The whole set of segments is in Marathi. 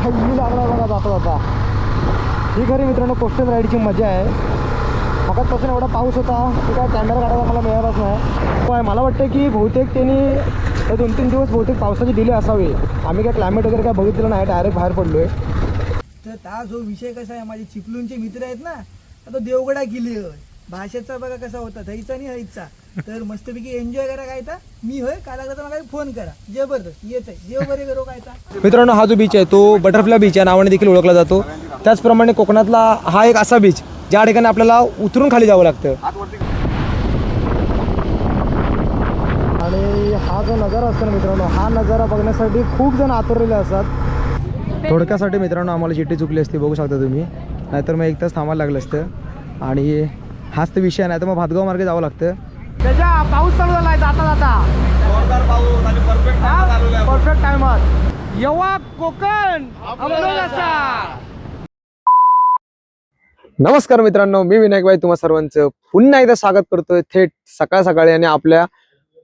काही लागला बघा जाता जाता. ही खरी मित्रांनो कोस्टल राईडची मजा आहे. मगाचपासून एवढा पाऊस होता की काय कॅमेरा काढायला मला मिळालाच नाही. पण मला वाटतं की बहुतेक त्यांनी 2-3 दिवस बहुतेक पावसाचे दिले असावे. आम्ही काय क्लायमेट वगैरे काय बघितलं नाही, डायरेक्ट बाहेर पडलो आहे. तर हा जो विषय कसा आहे, माझे चिपळूणचे मित्र आहेत ना, तो देवगडा किल्ली होय भाषेचा बघा कसा होता दैचा आणि हैचा. तर मस्तपैकी एन्जॉय करा काय तर मी होय काय लागलं तर मला फोन करा. जबरदस्त येत आहे जेव बरे करो काय तर. मित्रांनो हा जो बीच आहे तो बटरफ्लाय बीच या नावाने देखील ओळखला जातो. त्याचप्रमाणे कोकणातला हा एक असा बीच ज्या ठिकाणी आपल्याला उतरून खाली जावं लागतं. आणि हा जो नजारा असतो ना मित्रांनो, हा नजारा बघण्यासाठी खूप जण आतुरलेले असतात. थोडक्यासाठी मित्रांनो आम्हाला चिठ्ठी चुकली असते, बघू शकता तुम्ही. नाहीतर मग एक तास थांबायला लागलं असतं. आणि हाच तर विषय नाही तर मग भातगाव मार्गे जावं लागतं. त्याच्या पाऊस चालू झाला आहे जाता जाता. परफेक्ट टायमात येवा कोकण. नमस्कार मित्रांनो, मी विनायक भाई तुम्हा सर्वांचं पुन्हा एकदा स्वागत करतोय थेट सकाळ सकाळी आणि आपल्या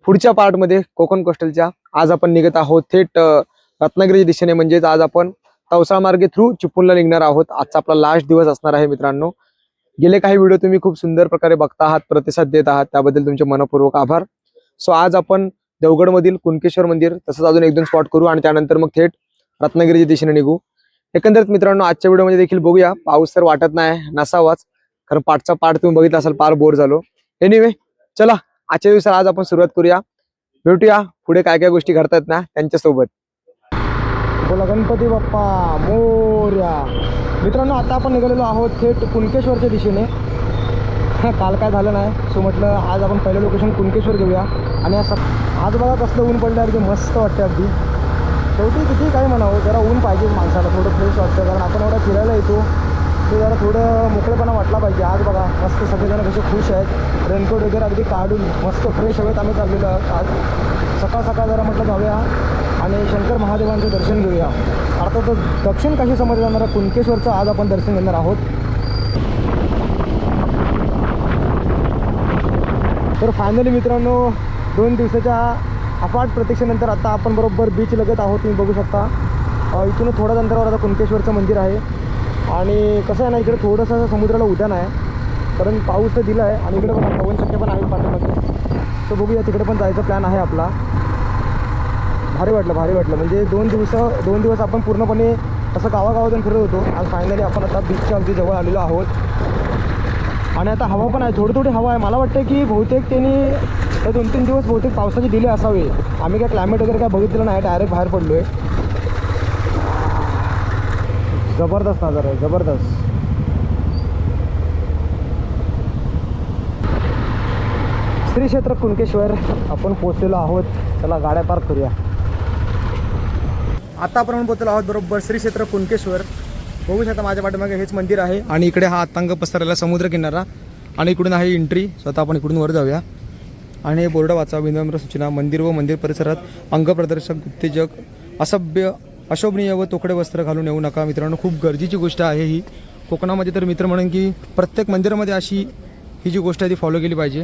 पुढच्या पार्टमध्ये कोकण कोस्टलच्या. आज आपण निघत आहोत थेट रत्नागिरी दिशेने, म्हणजेच आज आपण तवसाळ मार्गे थ्रू चिपळूणला निघणार आहोत. आजचा आपला लास्ट दिवस असणार आहे मित्रांनो. गेले काही व्हिडिओ तुम्ही खूप सुंदर प्रकारे बघता आहात, प्रतिसाद देत आहात, त्याबद्दल तुमचे मनपूर्वक आभार. सो आज आपण देवगडमधील कुणकेश्वर मंदिर तसंच अजून 1-2 स्पॉट करू आणि त्यानंतर मग थेट रत्नागिरीच्या दिशेने निघू. एकंदरीत मित्रांनो आजच्या व्हिडिओमध्ये देखील बघूया, पाऊस तर वाटत नाही नसावाच, कारण पाठचा पाठ तुम्ही बघितला असाल, पार बोर झालो. एनिवे चला आजच्या दिवसाला आज आपण सुरुवात करूया. भेटूया पुढे काय काय गोष्टी घडतात ना त्यांच्यासोबत. बोला गणपती बाप्पा मोरया. मित्रांनो आता आपण निघालेलो आहोत थेट कुणकेश्वरच्या दिशेने. काल काय झालं नाही, सो म्हटलं आज आपण पहिलं लोकेशन कुणकेश्वर घेऊया. आणि आज बघा कसलं ऊन पडलं, अगदी मस्त वाटतं. अगदी शेवटी किती काय म्हणावं, जरा ऊन पाहिजे माणसाला, थोडं फ्रेश वाटतं. कारण आपण एवढा फिरायला येतो ते जरा थोडं मोकळेपणा वाटला पाहिजे. आज बघा मस्त सगळेजण कसे खुश आहेत, रेनकोट वगैरे अगदी काढून मस्त फ्रेश हवेत आम्ही चाललेलो आहोत. आज सकाळ सकाळ जरा म्हटलं जाऊया आणि शंकर महादेवांचं दर्शन घेऊया. अर्थात दक्षिण काशी समजलं जाणारा कुणकेश्वरचं आज आपण दर्शन घेणार आहोत. तर फायनली मित्रांनो 2 दिवसाच्या अफाट प्रतीक्षेनंतर आता आपण बरोबर बीच लगत आहोत. तुम्ही बघू शकता इथून थोड्याच अंतरावर आता कुणकेश्वरचं मंदिर आहे. आणि कसं आहे ना, इकडे थोडंसं समुद्राला उद्यान आहे, कारण पाऊस तर दिला आहे. आणि इकडे पण पवन चक्क्या पण आहेत पाठीमागे, तर बघूया तिकडे पण जायचा प्लॅन आहे आपला. भारी वाटलं म्हणजे 2 दिवस आपण पूर्णपणे असं गावागावातून फिरत होतो. आज फायनली आपण आता बीचच्या अगदी जवळ आलेलो आहोत. आणि आता हवा पण आहे, थोडी हवा आहे. मला वाटतं की बहुतेक त्यांनी 2-3 दिवस बहुतेक पावसाचे दिले असावे. आम्ही काय क्लायमेट वगैरे काय बघितलं नाही, डायरेक्ट बाहेर पडलो आहे. जबरदस्त नजारा आहे, जबरदस्त. श्री क्षेत्र कुणकेश्वर आपण पोहोचलेलो आहोत. चला गाड्या पार्क करूया. आता आपण पोहोचलो आहोत बरोबर श्री क्षेत्र कुणकेश्वर. बघू शकता माझ्या पाठीमागे हेच मंदिर आहे आणि इकडे हा अतंग पसरलेला समुद्र किनारा आणि इकडून आहे एंट्री. स्वतः आपण इकडून वर जाऊया. आणि बोर्ड वाचा, विनम्र सूचना, मंदिर व मंदिर परिसरात अंगप्रदर्शक, उत्तेजक, असभ्य, अशोभनीय व तोकडे वस्त्र घालून येऊ नका. मित्रांनो खूप गरजेची गोष्ट आहे ही कोकणामध्ये. तर मित्र म्हणून की प्रत्येक मंदिरामध्ये अशी ही जी गोष्ट आहे ती फॉलो केली पाहिजे.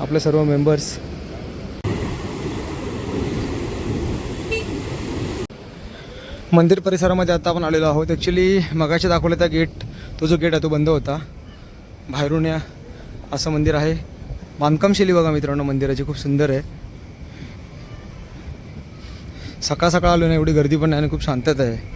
आपले सर्व मेंबर्स मंदिर परिसरामध्ये आता आपण आलेलो आहोत. ॲक्च्युली मगाशी दाखवलं त्या गेट, तो जो गेट आहे तो बंद होता. बाहेरून या असं मंदिर आहे. बांधकामशैली बघा मित्रांनो मंदिराची खूप सुंदर आहे. सकाळ सकाळ आलो ना, एवढी गर्दी पण नाही आणि खूप शांतता आहे.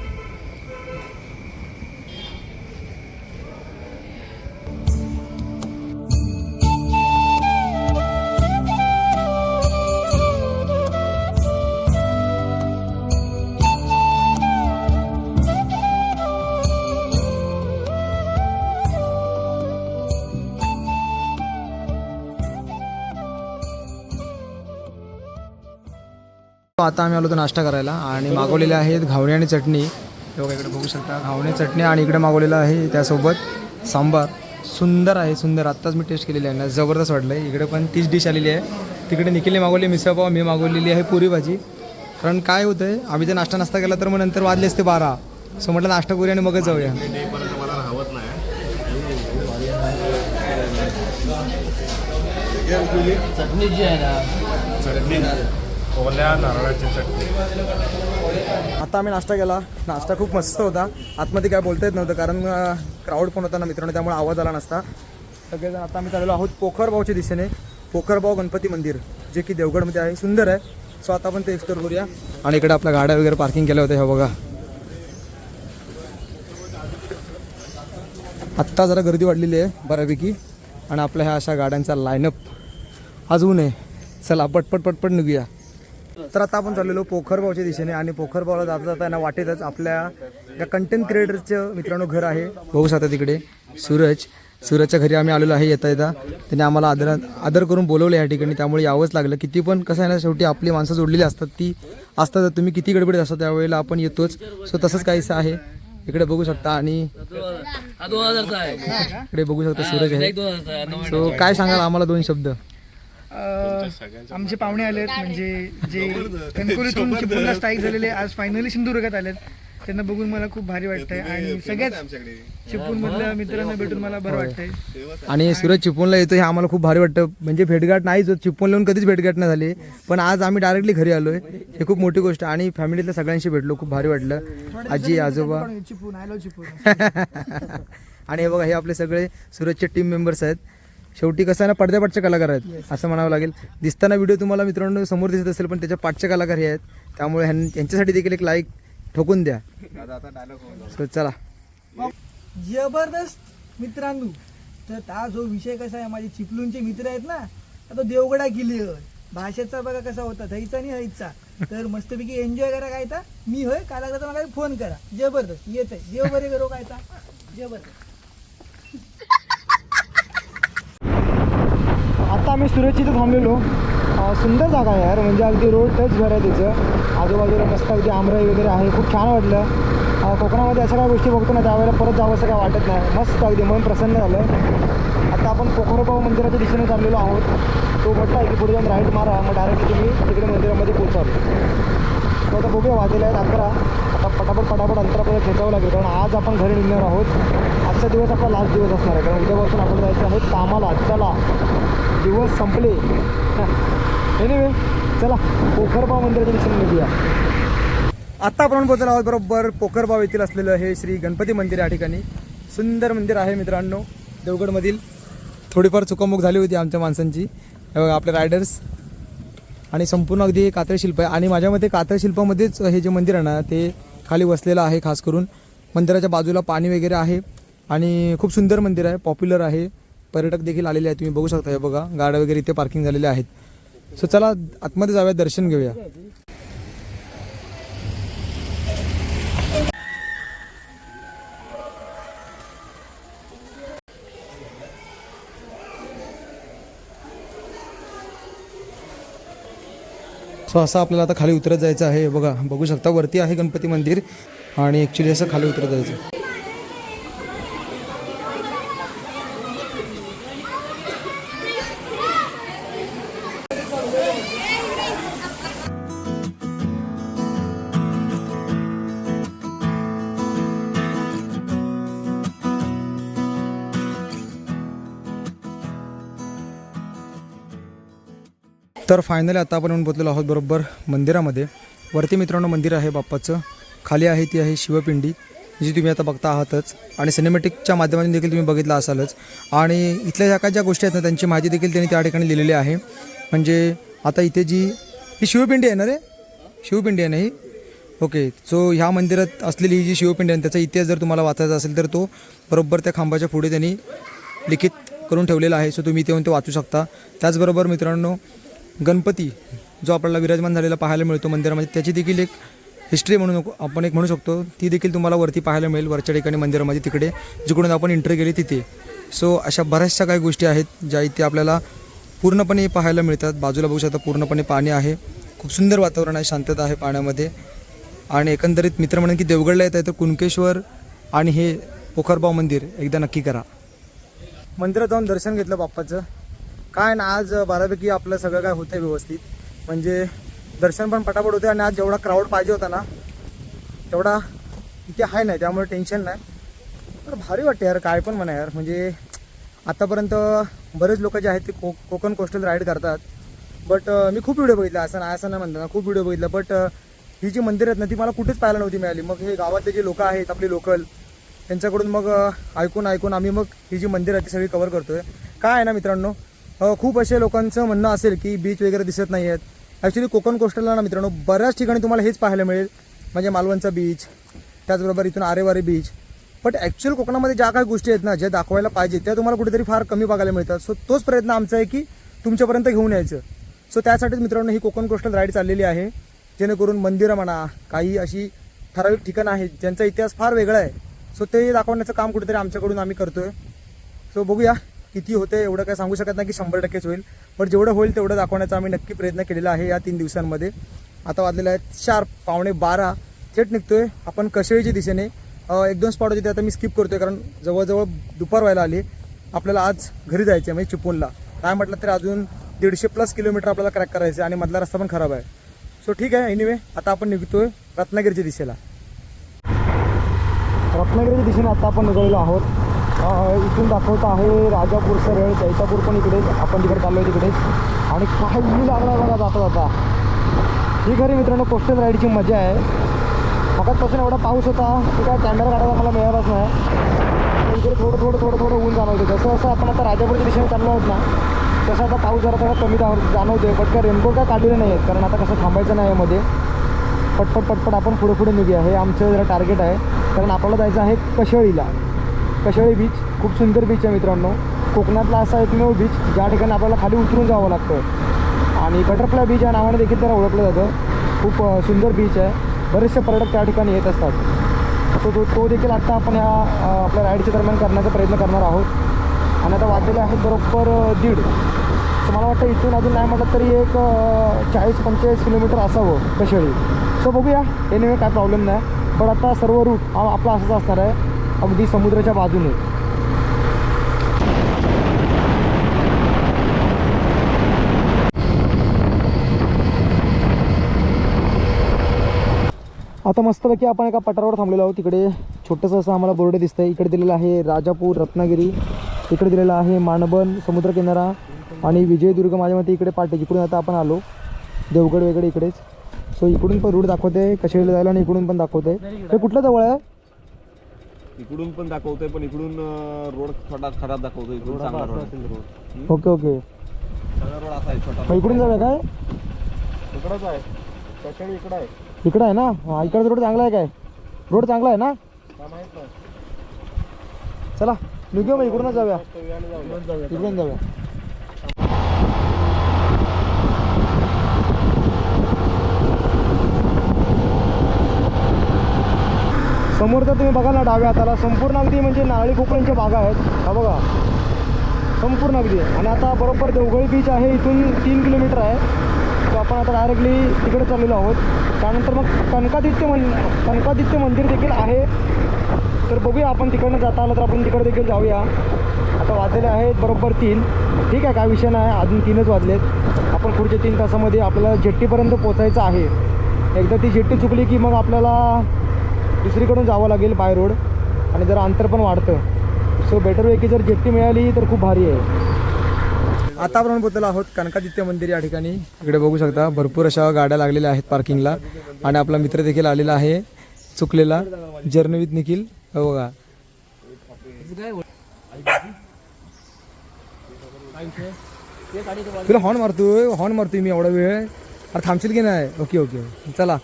आता आम्ही आलो होतो नाश्ता करायला आणि मागवलेले आहेत घावणे आणि चटणी. बघा इकडे बघू शकता घावणे चटणी आणि इकडे मागवलेलं आहे त्यासोबत सांबार. सुंदर आहे, सुंदर. आत्ताच मी टेस्ट केलेली आहे ना, जबरदस्त वाटलं आहे. इकडे पण तीच डिश आलेली आहे. तिकडे निखिलने मागवली मिसळपाव, मी मागवलेली आहे पुरी भाजी. कारण काय होतं आहे, आम्ही जर नाश्ता केला तर मग नंतर वाजले असते 12. सो म्हटलं नाश्ता करूया आणि मगच जाऊया. चटणी जी आहे ना, चटणी ओल्या नारळाची चटणी आता आम्ही नाश्ता केला. नाश्ता खूप मस्त होता. आतमध्ये काय बोलता येत नव्हतं कारण क्राऊड पण होता ना मित्रांनो, त्यामुळे आवाज आला नसता. सगळेजण आता आम्ही चाललेलो आहोत पोखरबावच्या दिशेने. पोखरबाव गणपती मंदिर जे की देवगडमध्ये आहे, सुंदर आहे. सो आता आपण ते एक्सप्लोर करूया. आणि इकडे आपल्या गाड्या वगैरे पार्किंग केल्या होत्या, हे बघा. आत्ता जरा गर्दी वाढलेली आहे बऱ्यापैकी आणि आपल्या ह्या अशा गाड्यांचा लाईनअप अजून आहे. चला पटपट पटपट निघूया. तर आता आपण चाललेलो पोखरबावच्या दिशेने आणि पोखरबावला जाता जाता यांना वाटेतच आपल्या या कंटेंट क्रिएटरचं मित्रांनो घर आहे. बघू शकता तिकडे सूरजच्या घरी आम्ही आलेलो आहे. येता येता त्यांनी आम्हाला आदर करून बोलवलं या ठिकाणी, त्यामुळे यावंच लागलं. किती पण कसं आहे ना, शेवटी आपली माणसं जोडलेली असतात, ती असतात. तुम्ही किती गडबडीत असता त्यावेळेला आपण येतोच. सो तसंच काहीसं आहे. इकडे बघू शकता आणि इकडे बघू शकता सूरज आहे. सो काय सांगाल आम्हाला 2 शब्द? आमचे पाहुणे आलेत, म्हणजे जे कणकवलीतून चिपळूणला स्थायिक झालेले आज फायनली सिंधुदुर्गात आलेत. त्यांना बघून मला खूप भारी वाटतंय आणि सगळ्याच चिपळूण मधल्या मित्रांना भेटून मला बरं वाटतंय. आणि सूरज चिपळूणला येतो हे आम्हाला खूप भारी वाटतं. म्हणजे भेटगाठ नाहीच होत, चिपळूणला कधीच भेटगाठ नाही झाली, पण आज आम्ही डायरेक्टली घरी आलोय. हे खूप मोठी गोष्ट आणि फॅमिलीतल्या सगळ्यांशी भेटलो, खूप भारी वाटलं. आजी आजोबा चिपळूण आलो चिपळूण. आणि हे बघा, हे आपले सगळे सूरजचे टीम मेंबर्स आहेत. शेवटी कसं आहे ना, पडद्यापाठचे कलाकार आहेत असं म्हणावं लागेल. दिसताना व्हिडिओ तुम्हाला मित्रांनो समोर दिसत असेल, पण त्याच्या पाठचे कलाकार हे आहेत. त्यामुळे यांच्यासाठी देखील एक लाईक ठोकून द्या. सो चला. जबरदस्त मित्रांनो. तर हा जो विषय कसा आहे, माझे चिपळूणचे मित्र आहेत ना, तो देवगडा किल्ली होय. भाषेचा बघा कसा होता, थैचा आणि हैचा. तर मस्तपैकी एन्जॉय करा. काय ता मी होय काला करता मला फोन करा. जबरदस्त येत आहे. देव बरे करो. काय ता जबरदस्त. आता आम्ही सुरतची इथं थांबलेलो. सुंदर जागा आहे यार, म्हणजे अगदी रोड टच घर आहे त्याचं. आजूबाजूला मस्त अगदी आमराई वगैरे आहे, खूप छान वाटलं. कोकणामध्ये अशा काही गोष्टी बघतो ना, त्यावेळेला परत जावं असं काय वाटत नाही. मस्त अगदी मन प्रसन्न झालं. आता आपण पोखरबाव मंदिराच्या दिशेने चाललेलो आहोत. तो म्हटला आहे की पुढे जाऊन राईट मारा, मग डायरेक्टली तुम्ही तिकडे मंदिरामध्ये पोचाल. तो आता बघूया, वाजले आहेत 11. आता पटापट अंतर आपल्याला खेचावं लागेल, कारण आज आपण घरी निघणार आहोत. आजचा दिवस आपला लास्ट दिवस असणार आहे, कारण उद्यापासून आपण जायचं आहे कामाला. चला, दिवस संपले. एनिवे चला पोखरबाव मंदिराच्या दिशेने निघूया. आत्ता आपण पोहोचलो आहोत बरोबर पोखरबाव येथील असलेलं हे श्री गणपती मंदिर. या ठिकाणी सुंदर मंदिर आहे मित्रांनो. देवगडमधील थोडीफार चुकामुक झाली होती आमच्या माणसांची. हे बघा आपले रायडर्स आणि संपूर्ण अगदी हे कातळ शिल्प आहे. आणि माझ्या मते कातळ शिल्पामध्येच हे जे मंदिर आहे ना, ते खाली वसलेलं आहे. खास करून मंदिराच्या बाजूला पाणी वगैरे आहे आणि खूप सुंदर मंदिर आहे, पॉप्युलर आहे. पर्यटक देखील आलेले आहेत, तुम्ही बघू शकता. हे बघा गाड्या वगैरे इथे पार्किंग झालेले आहेत. सो चला आतमध्ये जाऊया, दर्शन घेऊया. सो असं आपल्याला आता खाली उतरत जायचं आहे. बघा बघू शकता, वरती आहे गणपती मंदिर आणि ॲक्च्युली असं खाली उतरत जायचं. तर फायनली आता आपण येऊन पोचलेलो आहोत बरोबर मंदिरामध्ये. वरती मित्रांनो मंदिर आहे बाप्पाचं, खाली आहे ती आहे शिवपिंडी, जी तुम्ही आता बघता आहातच. आणि सिनेमॅटिकच्या माध्यमातून देखील तुम्ही बघितलं असालच. आणि इथल्या ह्या काय ज्या गोष्टी आहेत ना, त्यांची माहिती देखील त्यांनी त्या ठिकाणी लिहिलेली आहे. म्हणजे आता इथे जी ही शिवपिंडी आहे ना रे, शिवपिंडी आहे ना ही. ओके, सो ह्या मंदिरात असलेली ही जी शिवपिंडी आहे त्याचा इतिहास जर तुम्हाला वाचायचा असेल तर तो बरोबर त्या खांबाच्या पुढे त्यांनी लिखित करून ठेवलेला आहे. सो तुम्ही इथे येऊन ते वाचू शकता. त्याचबरोबर मित्रांनो, गणपती जो आपल्याला विराजमान झालेला पाहायला मिळतो मंदिरामध्ये, त्याची देखील एक हिस्ट्री म्हणून आपण एक म्हणू शकतो, ती देखील तुम्हाला वरती पाहायला मिळेल, वरच्या ठिकाणी मंदिरामध्ये, तिकडे जिकडून आपण एंट्री केली तिथे. सो अशा बऱ्याचशा काही गोष्टी आहेत ज्या इथे आपल्याला पूर्णपणे पाहायला मिळतात. बाजूला बघू शकता पूर्णपणे पाणी आहे, खूप सुंदर वातावरण आहे, शांतता आहे पाण्यामध्ये. आणि एकंदरीत मित्र म्हणून की देवगडला येत आहे तर कुणकेश्वर आणि हे पोखरबाव मंदिर एकदा नक्की करा. मंदिरात जाऊन दर्शन घेतलं बाप्पाचं. काय ना, आज बऱ्यापैकी आपलं सगळं काय होतं व्यवस्थित, म्हणजे दर्शन पण पटापट होते. आणि आज जेवढा क्राऊड पाहिजे होता ना तेवढा इथे आहे नाही, त्यामुळे टेन्शन नाही. तर भारी वाटते यार, काय पण म्हणा यार. म्हणजे आतापर्यंत बरेच लोक जे आहेत ते कोकण कोस्टल राईड करतात, बट मी खूप व्हिडिओ बघितला, असं नाही म्हणतो ना, खूप व्हिडिओ बघितला. बट ही जी मंदिर आहेत ना ती मला कुठेच पाहायला नव्हती मिळाली. मग हे गावातले जे लोक आहेत आपले लोकल त्यांच्याकडून मग ऐकून आम्ही मग ही जी मंदिर आहे ती सगळी कव्हर करतोय. काय आहे ना मित्रांनो, खूप असे लोकांचं म्हणणं असेल की बीच वगैरे दिसत नाही आहेत. ॲक्च्युली कोकण कोस्टलला ना मित्रांनो बऱ्याच ठिकाणी तुम्हाला हेच पाहायला मिळेल, म्हणजे मालवणचा बीच, त्याचबरोबर इथून आरेवारी बीच. बट ॲक्च्युअल कोकणामध्ये ज्या काही गोष्टी आहेत ना ज्या दाखवायला पाहिजे त्या तुम्हाला कुठेतरी फार कमी बघायला मिळतात. सो तोच प्रयत्न आमचा आहे की तुमच्यापर्यंत घेऊन यायचं. सो त्यासाठीच मित्रांनो ही कोकण कोस्टल राईड चाललेली आहे, जेणेकरून मंदिरं म्हणा, काही अशी ठराविक ठिकाणं आहेत ज्यांचा इतिहास फार वेगळा आहे. सो ते दाखवण्याचं काम कुठेतरी आमच्याकडून आम्ही करतोय. सो बघूया किती होते, एवढं काय सांगू शकत नाही की 100%च होईल, पण जेवढं होईल तेवढं दाखवण्याचा आम्ही नक्की प्रयत्न केलेला आहे या 3 दिवसांमध्ये. आता वाजलेले आहेत शार्प 11:15. थेट निघतोय आपण कशेळीच्या दिशेने. 1-2 स्पॉट होते ते आता मी स्किप करतोय कारण जवळजवळ दुपार व्हायला आली. आपल्याला आज घरी जायचं आहे म्हणजे चिपळूणला. काय म्हटलं तरी अजून 150+ किलोमीटर आपल्याला क्रॅक करायचं आहे आणि मधला रस्ता पण खराब आहे. सो ठीक आहे, एनिवे आता आपण निघतोय रत्नागिरीच्या दिशेला. रत्नागिरीच्या दिशेने आता आपण निघालेलो आहोत. इथून दाखवत आहे राजापूरचं रेळ, जैतापूर पण इकडेच, आपण तिकडे चाललो आहे तिकडेच. आणि काय मी लागला बघा जाता. ही खरी मित्रांनो कोस्टल राईडची मजा आहे. मगाचपासून एवढा पाऊस होता की काय कॅमेरा काढायला मला मिळालाच नाही. इकडे थोडं ऊन जाणवते. जसं आपण आता राजापूरच्या दिशेने चाललो आहोत ना तसं आता पाऊस जरा थोडा कमी जाणवते. बट काय रेनकोट काय काढलेले नाही आहेत कारण आता कसं थांबायचं नाही यामध्ये. पटपट आपण पुढे निघूया. हे आमचं जरा टार्गेट आहे कारण आपल्याला जायचं आहे कशेळीला. कशेळी बीच खूप सुंदर बीच आहे मित्रांनो. कोकणातला असा एकमेव बीच ज्या ठिकाणी आपल्याला खाली उतरून जावं लागतं आणि बटरफ्लाय बीच या नावाने देखील त्याला ओळखलं जातं. खूप सुंदर बीच आहे. बरेचसे पर्यटक त्या ठिकाणी येत असतात. सो तो देखील आत्ता आपण ह्या आपल्या राईडच्या दरम्यान करण्याचा प्रयत्न करणार आहोत. आणि आता वाजलेले आहेत बरोबर 1:30. तर मला वाटतं इथून अजून नाही म्हटलं तरी एक 40-45 किलोमीटर असावं कशेळी. सो बघूया, एनिवे काय प्रॉब्लेम नाही. पण आता सर्व रूट आपला असाच असणार आहे, अगदी समुद्राच्या बाजूने. आता मस्तपैकी आपण एका पठारावर थांबलेलो आहोत. तिकडे छोटंसं असं आम्हाला बोर्ड दिसतं आहे. इकडे दिलेलं आहे राजापूर रत्नागिरी, इकडे दिलेलं आहे मानबन समुद्रकिनारा आणि विजयदुर्ग. माझ्या मते इकडे पाटे जिकडून आता आपण आलो देवगड वगैरे इकडेच. सो इकडून पण रूट दाखवते कशेळीला जायला आणि इकडून पण दाखवते. हे कुठलं जवळ आहे? इकडून पण दाखवतोय पण इकडून रोड थोडा खराब दाखवतोय. इकडून चांगला रोड आहे. ओके सगळा रोड असा आहे छोटा. मग इकडून जाऊया काय? इकडंच आहे, कशेळी इकडं आहे. इकडं आहे ना? हां, इकडचा रोड चांगला आहे काय? रोड चांगला आहे ना? चला निघूया मग इकडूनच जाऊया. इकडून जाऊया. समोर तर तुम्ही बघा ना डाव्या हाताला संपूर्ण अगदी म्हणजे नारळी पोकळ्यांच्या बागा आहेत. हा बघा संपूर्ण अगदी. आणि आता बरोबर देवगड बीच आहे, इथून 3 किलोमीटर आहे. तर आपण आता डायरेक्टली तिकडे चाललेलो आहोत. त्यानंतर मग कनकादित्य मंदिर देखील आहे. तर बघूया आपण तिकडनं जाता आलं तर आपण तिकडे देखील जाऊया. आता वाजलेले आहेत बरोबर 3. ठीक आहे, काय विषय नाही, अजून 3च वाजलेत. आपण पुढच्या 3 तासामध्ये आपल्याला जेट्टीपर्यंत पोचायचं आहे. एकदा ती जेट्टी चुकली की मग आपल्याला दुसरीकडून जावं लागेल बाय रोड आणि जरा अंतर पण वाढतं. सो बेटर वे की जर जेट्टी मिळाली तर खूप भारी आहे. आता आपण पोहोचलो आहोत कनकादित्य मंदिर या ठिकाणी. इकडे बघू शकता भरपूर अशा गाड्या लागलेल्या आहेत पार्किंगला. आणि आपला मित्र देखील आलेला आहे चुकलेला, जर्नी विथ निखिल. हो बघा तुला हॉर्न मारतोय मी एवढा वेळ. अरे थांबशील की नाही? ओके चला.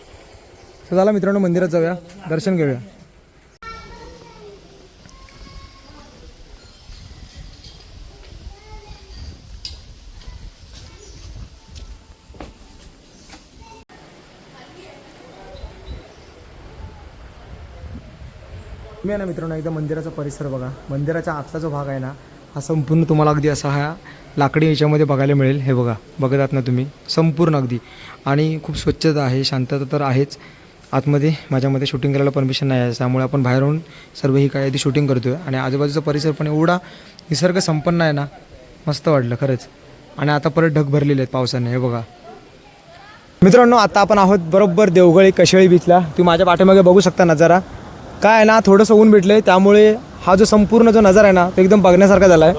तर चला मित्रांनो मंदिरात जाऊया, दर्शन घेऊया. मी ना मित्रांनो एकदा मंदिराचा परिसर बघा. मंदिराच्या आतला जो भाग आहे ना हा संपूर्ण तुम्हाला अगदी असा हा लाकडी याच्यामध्ये बघायला मिळेल. हे बघा बघतात ना तुम्ही, संपूर्ण अगदी. आणि खूप स्वच्छता आहे, शांतता तर आहेच. आतमध्ये माझ्यामध्ये शूटिंग करायला परमिशन नाही आहे, त्यामुळे आपण बाहेर राहून सर्व ही काय आधी शूटिंग करतो आहे. आणि आजूबाजूचा परिसर पण एवढा निसर्ग संपन्न आहे ना, मस्त वाटलं खरंच. आणि आता परत ढग भरलेले आहेत पावसाने. हे बघा मित्रांनो आता आपण आहोत बरोबर देवगड कशेळी बीचला. तुम्ही माझ्या पाठीमागे बघू शकता नजारा. काय आहे ना थोडंसं ऊन भेटलं आहे त्यामुळे हा जो संपूर्ण जो नजारा आहे ना तो एकदम बघण्यासारखा झाला आहे.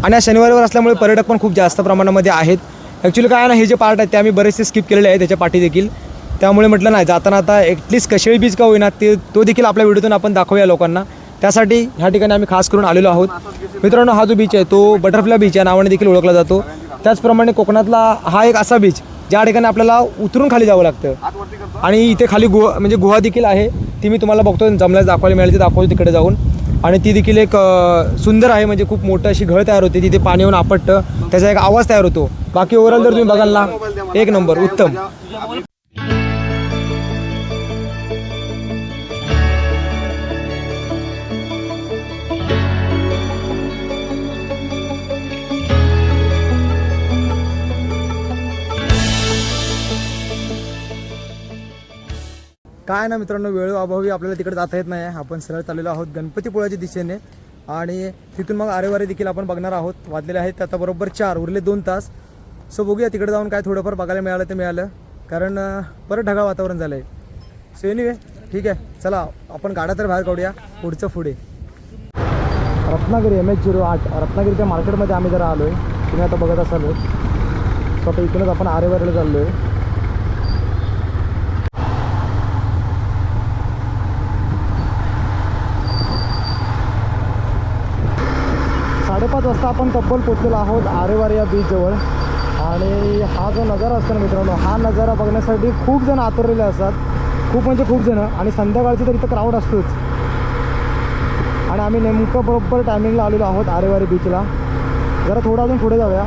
आणि आज शनिवारवर असल्यामुळे पर्यटक पण खूप जास्त प्रमाणामध्ये आहेत. ॲक्च्युली काय आहे ना हे जे पार्ट आहेत ते आम्ही बरेचसे स्किप केलेले आहेत त्याच्या पाठी देखील. त्यामुळे म्हटलं नाही जाताना आता ॲटलिस्ट कशेळी बीच का होईना तो देखील आपल्या व्हिडिओतून आपण दाखवूया लोकांना. त्यासाठी ह्या ठिकाणी आम्ही खास करून आलेलो आहोत. मित्रांनो, हा जो बीच आहे तो बटरफ्लाय बीच या नावाने देखील ओळखला जातो. त्याचप्रमाणे कोकणातला हा एक असा बीच ज्या ठिकाणी आपल्याला उतरून खाली जावं लागतं आणि इथे खाली गुहा देखील आहे. ती मी तुम्हाला बघतो जमल्यास दाखवायला मिळेल ती दाखवतो तिकडे जाऊन. आणि ती देखील एक सुंदर आहे, म्हणजे खूप मोठं अशी घळ तयार होते तिथे, पाणी येऊन आपटतं, त्याचा एक आवाज तयार होतो. बाकी ओव्हरऑल जर तुम्ही बघाल ना एक नंबर उत्तम. काय ना मित्रांनो, वेळोअभावी आपल्याला तिकडे जाता येत नाही. आपण सरळ चाललेलो आहोत गणपतीपुळ्याच्या दिशेने आणि तिथून मग आरेवारे देखील आपण बघणार आहोत. वाजलेले आहेत आता बरोबर 4, उरले 2 तास. सो बघूया तिकडे जाऊन काय थोडंफार बघायला मिळालं ते मिळालं, कारण परत ढगाळ वातावरण झालं आहे. सो एनिवे ठीक आहे, चला आपण गाड्या तर बाहेर काढूया. पुढे रत्नागिरी MH08 रत्नागिरीच्या मार्केटमध्ये आम्ही जरा आलो आहे. तुम्ही आता बघत असाल. सो आता इथूनच आपण आरेवारेला चाललो आहे. 5:30 वाजता आपण तब्बल पोचलेलो आहोत आरेवारे या बीचजवळ. आणि हा जो नजारा असतो ना मित्रांनो, हा नजारा बघण्यासाठी खूप जण आतुरलेले असतात, खूप म्हणजे खूप जण. आणि संध्याकाळची तर इथं क्राऊड असतोच. आणि आम्ही नेमकं बरोबर टायमिंगला आलेलो आहोत आरेवारे बीचला. जरा थोडं अजून पुढे जाऊया.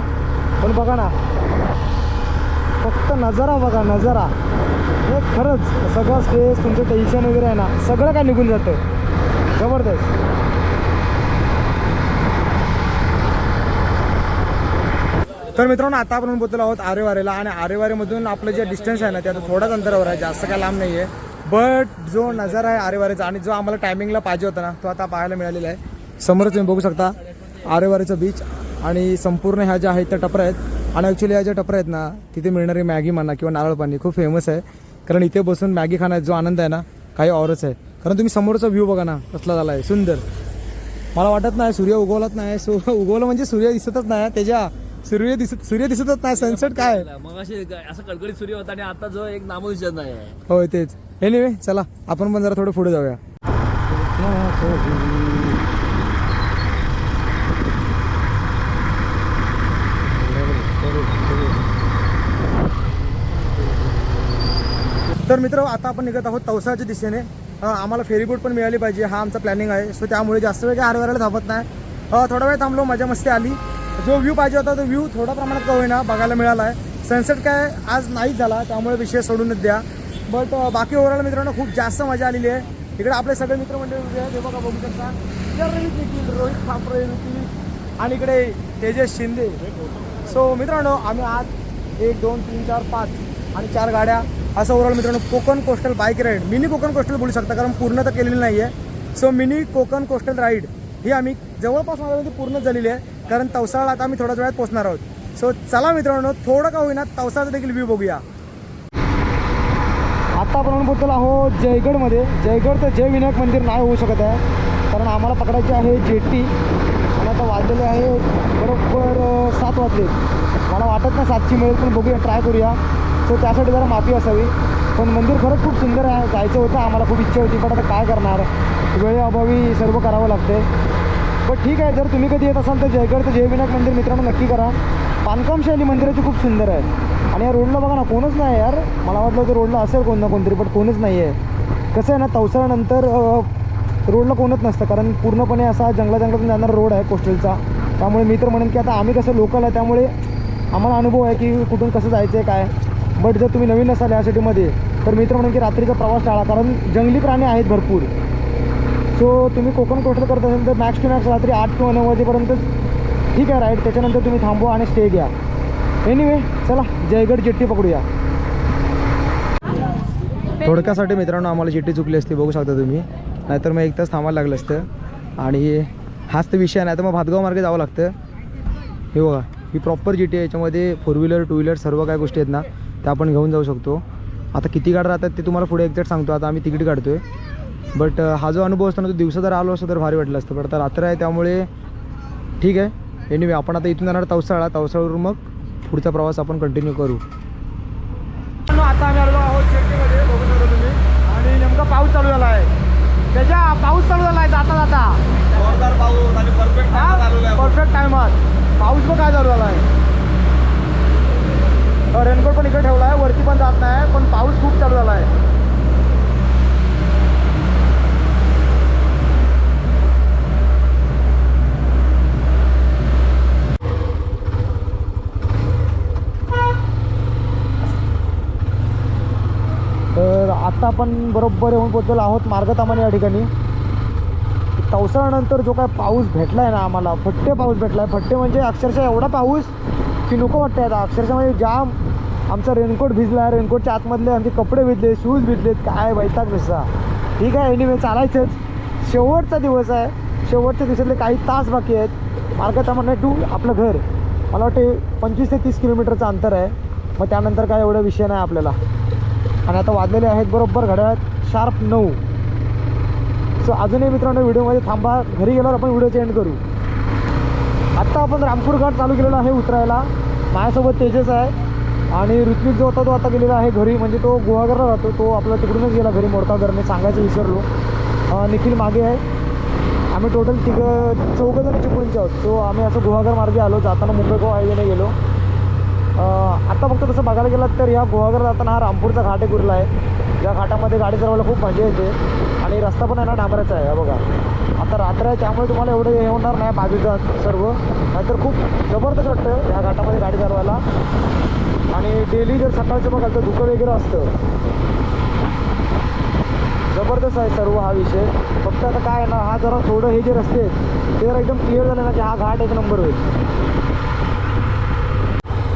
पण बघा ना, फक्त नजारा बघा, नजारा हे खरंच सगळं स्ट्रेस तुमचं टेन्शन वगैरे आहे ना, सगळं काय निघून जातं. जबरदस्त. तर मित्रांनो, आता आपण पोहोचलो आहोत आरेवारेला. आणि आरेवारेमधून आपलं जे डिस्टन्स आहे ना ते आता थोड्याच अंतरावर आहे, जास्त काय लांब नाही आहे. बट जो नजारा आहे आरेवारेचा आणि जो आम्हाला टायमिंगला पाहिजे होता ना तो आता पाहायला मिळालेला आहे. समोरच तुम्ही बघू शकता आरेवारेचं बीच आणि संपूर्ण ह्या ज्या आहेत त्या टपऱ्या आहेत. आणि ॲक्च्युली ह्या ज्या टपऱ्या आहेत ना तिथे मिळणारी मॅगी म्हणा किंवा नारळ पाणी खूप फेमस आहे. कारण इथे बसून मॅगी खाण्याचा जो आनंद आहे ना काही औरच आहे. कारण तुम्ही समोरचा व्ह्यू बघा ना कसला झाला आहे सुंदर. मला वाटत नाही सूर्य उगवलाच नाही. उगवलं म्हणजे सूर्य दिसतच नाही, त्याच्या सूर्य दिसतच नाही. सनसेट काय मग असं कडकडीत सूर्य होता आणि आता जो एक नामोनिशाण नाही आहे. होय तेच. एनिवे चला आपण पण जरा थोडं पुढे जाऊया. तर मित्र, आता आपण निघत आहोत तवसाच्या दिशेने. आम्हाला फेरीबोट पण मिळाली पाहिजे, हा आमचा प्लॅनिंग आहे. सो त्यामुळे जास्त वेळ काय आरेवारेला थांबत नाही. थोडा वेळ थांबलो, मजा मस्ती आली. जो व्ह्यू पाहिजे होता तो व्ह्यू थोड्या प्रमाणात का होईना बघायला मिळाला आहे. सनसेट काय आज नाहीच झाला, त्यामुळे विषय सोडूनच द्या. बट बाकी ओव्हरऑल मित्रांनो खूप जास्त मजा आलेली आहे. इकडे आपले सगळे मित्रमंडळी उभे आहेत, हे बघा बघू शकता. रोहित ठाकरे आणि इकडे तेजस शिंदे. सो मित्रांनो, आम्ही आज 1 2 3 4 5 आणि 4 गाड्या असं ओव्हरऑल मित्रांनो Konkan coastal bike ride, mini Konkan coastal बोलू शकता कारण पूर्ण तर केलेली नाही आहे. So mini Konkan coastal ride ही आम्ही जवळपास माझ्यामध्ये पूर्ण झालेली आहे. कारण तवसाळा आता आम्ही थोड्याच वेळात पोहोचणार आहोत. सो चला मित्रांनो, थोडं का होईना तवसाचा देखील व्ह्यू बघूया. आता आपण पोहोचलो आहोत जयगडमध्ये. जयगड तर जय विनायक मंदिर नाही होऊ शकत आहे, कारण आम्हाला पकडायची आहे जेटी. आणि आता वाजलेले आहे बरोबर 7 वाजले. मला वाटत नाही 7ची मिळेल, पण बघूया, ट्राय करूया. सो त्यासाठी जरा माफी असावी. पण मंदिर खरंच खूप सुंदर आहे. जायचं होतं आम्हाला, खूप इच्छा होती, पण आता काय करणार, वेळेअभावी सर्व करावं लागते. पण ठीक आहे, जर तुम्ही कधी येत असाल तर जयगड तर जय विनायक मंदिर मित्रांनो नक्की करा. बांधकाम शैली मंदिराची खूप सुंदर आहे. आणि या रोडला बघा ना कोणच नाही यार. मला वाटलं तर रोडला असेल कोण ना कोणतरी, पण कोणच नाही आहे. कसं आहे ना, तवसाळ्यानंतर रोडला कोणच नसतं, कारण पूर्णपणे असा जंगलातून जाणारा रोड आहे कोस्टलचा. त्यामुळे मी तर म्हणेन की आता आम्ही कसं लोकल आहे त्यामुळे आम्हाला अनुभव आहे की कुठून कसं जायचं आहे काय. बट जर तुम्ही नवीन असाल या सिटीमध्ये तर मी तर म्हणेन की रात्रीचा प्रवास टाळा, कारण जंगली प्राणी आहेत भरपूर. सो तुम्ही कोकण कोस्टल करत असाल तर मॅक्स टू मॅक्स रात्री 8 किंवा 9 वाजेपर्यंत ठीक आहे राईड. त्याच्यानंतर तुम्ही थांबवा आणि स्टे घ्या. एनिवे चला जयगड जेट्टी पकडूया. थोडक्यासाठी मित्रांनो आम्हाला जेट्टी चुकली असती, बघू शकता तुम्ही. नाहीतर मग 1 तास थांबायला लागलं असतं. आणि हाच तर विषय नाही तर मग भातगाव मार्गे जावं लागतं. हे बघा, ही प्रॉपर जेटी आहे. याच्यामध्ये 4 व्हीलर 2 व्हीलर सर्व काय गोष्टी आहेत ना त्या आपण घेऊन जाऊ शकतो. आता किती गाड्या राहतात ते तुम्हाला पुढे एक्झॅक्ट सांगतो. आता आम्ही तिकीट काढतो आहे. बट हा जो अनुभव असतो ना तो दिवसा जर आलो असतो तर भारी वाटलं असतं. पण आता रात्र आहे त्यामुळे ठीक आहे. एनिवे आपण आता इथून जाणार तवसाळावरून मग पुढचा प्रवास आपण कंटिन्यू करू. आता आम्ही आलो आहोत पाऊस चालू झाला आहे त्याच्या पाऊस चालू झाला आहे जाता जाता जोरदार पाऊस आणि परफेक्ट परफेक्ट टायमात पाऊस पण काय चालू झाला आहे रेनकोट पण इकडे ठेवला आहे वरती पण जात नाही पण पाऊस खूप चालू झाला आहे तर आता आपण बरोबर येऊन पोहोचलेलो आहोत मार्गतामाने या ठिकाणी पावसाळ्यानंतर जो काय पाऊस भेटला आहे ना आम्हाला फट्टे पाऊस भेटला आहे फट्टे म्हणजे अक्षरशः एवढा पाऊस की नको वाटतं आता अक्षरशः म्हणजे जाम आमचा रेनकोट भिजला आहे रेनकोटच्या आतमधले आमचे कपडे भिजले शूज भिजलेत काय वैताग नसता ठीक आहे एनिवे चालायचंच शेवटचा दिवस आहे शेवटच्या दिवसातले काही तास बाकी आहेत मार्गतामाने टू आपलं घर मला वाटते 25 ते 30 किलोमीटरचं अंतर आहे मग त्यानंतर काय एवढा विषय नाही आपल्याला आणि आता वाजलेले आहेत बरोबर घड्याळात शार्प 9 सो अजूनही मित्रांनो व्हिडिओमध्ये थांबा घरी गेल्यावर आपण व्हिडिओचे एंड करू आत्ता आपण रामपूर घाट चालू केलेला आहे उतरायला माझ्यासोबत तेजस आहे आणि ऋत्विक जो होता तो आता गेलेला आहे घरी म्हणजे तो गुहागरला राहतो तो आपला तिकडूनच गेला घरी मोडकागरने सांगायचं विसरलो निखिल मागे आहे आम्ही टोटल चौघजण चिपळूणचे आहोत सो आम्ही असं गुहागर मार्गे आलो जाताना मुंबई गोवा हायवेने गेलो आता फक्त तसं बघायला गेलात तर या गुहागर जाताना हा रामपूरचा घाट एक उरला आहे या घाटामध्ये गाडी चालवायला खूप मजा येते आणि रस्ता पण आहे ना डांबराचा आहे बघा आता रात्र आहे त्यामुळे तुम्हाला एवढं हे होणार नाही बाजूचा सर्व नाहीतर खूप जबरदस्त वाटतं ह्या घाटामध्ये गाडी चालवायला आणि डेली जर सकाळचं बघाल तर धुकं वगैरे असतं जबरदस्त आहे सर्व हा विषय फक्त आता काय आहे ना हा जरा थोडं हे जे रस्ते आहेत ते जरा एकदम क्लिअर झाले ना की हा घाट एक नंबर होईल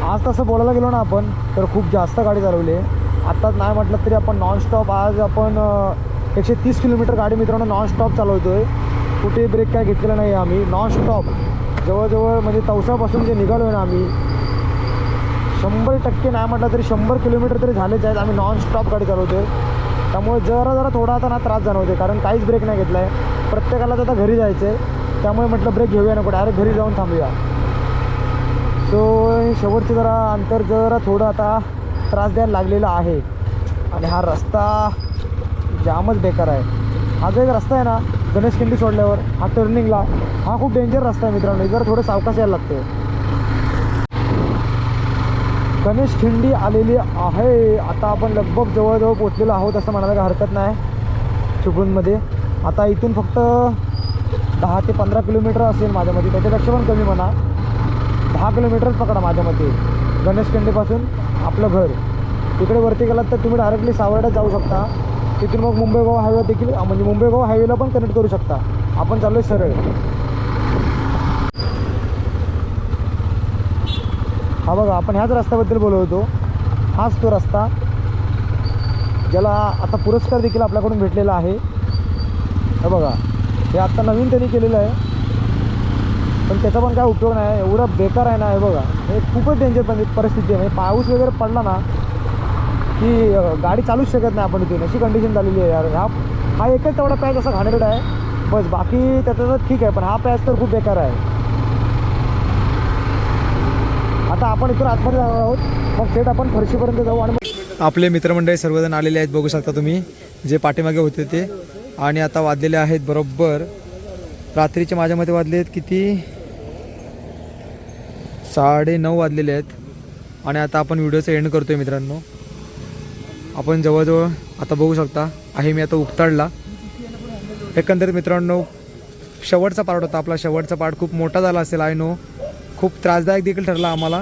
आज तसं बोलायला गेलो ना आपण तर खूप जास्त गाडी चालवली आहे आत्ताच नाही म्हटलं तरी आपण नॉनस्टॉप आज आपण 130 किलोमीटर गाडी मित्रांनो नॉनस्टॉप चालवतो आहे कुठे ब्रेक काय घेतलेला नाही आम्ही नॉनस्टॉप जवळजवळ म्हणजे तवसापासून जे निघालो आहे ना आम्ही 100% नाही म्हटलं तरी 100 किलोमीटर तरी झालेच आहेत आम्ही नॉनस्टॉप गाडी चालवतो आहे त्यामुळे जरा थोडा आता ना त्रास जाणवते कारण काहीच ब्रेक नाही घेतला आहे प्रत्येकालाच आता घरी जायचं आहे त्यामुळे म्हटलं ब्रेक घेऊया नको डायरेक्ट घरी जाऊन थांबूया सो शेवटचं जरा अंतर जरा थोडं आता त्रास द्यायला लागलेला आहे आणि हा रस्ता जामच बेकार आहे हा जो एक रस्ता आहे ना गणेश खिंडी सोडल्यावर हा टर्निंगला हा खूप डेंजर रस्ता आहे मित्रांनो जरा थोडं सावकाश यायला लागतं गणेश खिंडी आलेली आहे आता आपण लगभग जवळजवळ पोचलेलो आहोत असं म्हणायला काही हरकत नाही चिपळूणमध्ये आता इथून फक्त 10 ते 15 किलोमीटर असेल माझ्यामध्ये त्याच्यापेक्षा पण कमी म्हणा 10 किलोमीटरच पकडा माझ्यामध्ये गणेश खिंडीपासून आपलं घर तिकडे वरती गेलात तर तुम्ही डायरेक्टली सावर्ड्यात जाऊ शकता तिथून मग मुंबई गोवा हायवे देखील म्हणजे मुंबई गोवा हायवेला पण कनेक्ट करू शकता आपण चाललो आहे सरळ हा बघा आपण ह्याच रस्त्याबद्दल बोलत होतो हाच तो रस्ता ज्याला आता पुरस्कार देखील आपल्याकडून भेटलेला आहे हे बघा हे आत्ता नवीन त्यांनी केलेलं आहे पण त्याचा पण काय उपयोग नाही एवढं बेकार आहे ना हे बघा हे खूपच डेंजर परिस्थिती आहे म्हणजे पाऊस वगैरे पडला ना की गाडी चालूच शकत नाही आपण इथून अशी कंडिशन झालेली आहे यार हा एकच तेवढा पॅच असा घाणेरडा आहे बस बाकी त्याचं तर ठीक आहे पण हा पॅच तर खूप बेकार आहे आता आपण इथून आतमध्ये जाणार आहोत मग थेट आपण फरशीपर्यंत जाऊ आणि मग आपले मित्रमंडळी सर्वजण आलेले आहेत बघू शकता तुम्ही जे पाठीमागे होते ते आणि आता वाजलेले आहेत बरोबर रात्रीचे माझ्या मते वाजले आहेत किती 9:30 वाजलेले आहेत आणि आता आपण व्हिडिओचं एंड करतो आहे मित्रांनो आपण जवळजवळ आता बघू शकता आहे मी आता उकताडला एकंदरीत मित्रांनो शेवटचा पार्ट होता आपला शेवटचा पार्ट खूप मोठा झाला असेल आय नो खूप त्रासदायक देखील ठरला आम्हाला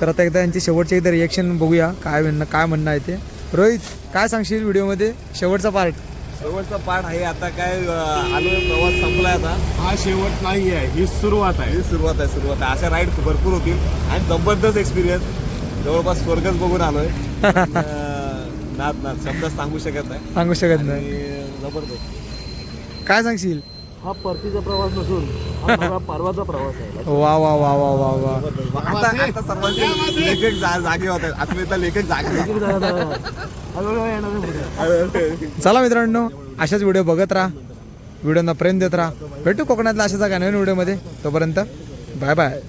तर आता एकदा यांची शेवटची एकदा रिॲक्शन बघूया काय म्हणणं आहे ते रोहित काय सांगशील व्हिडिओमध्ये शेवटचा पार्ट आहे आता काय आलो प्रवास संपलाय आता हा शेवट नाही आहे ही सुरुवात आहे सुरुवात आहे अशा राईड भरपूर होतील आणि जबरदस्त एक्सपिरियन्स जवळपास स्वर्गच बघून आलोय नाद शब्द सांगू शकत नाही जबरदस्त काय सांगशील हा परतीचा प्रवास नसून हा नवा परवाचा प्रवास आहे वा वा वा वा वा वा आता सर्वांचे लेखक जागे होत आहेत अस्मिता लेखक जागे चला मित्रांनो अशाच व्हिडिओ बघत राहा व्हिडिओना प्रेम देत राहा भेटू कोकणातल्या अशाच एका नवीन व्हिडिओमध्ये तोपर्यंत बाय बाय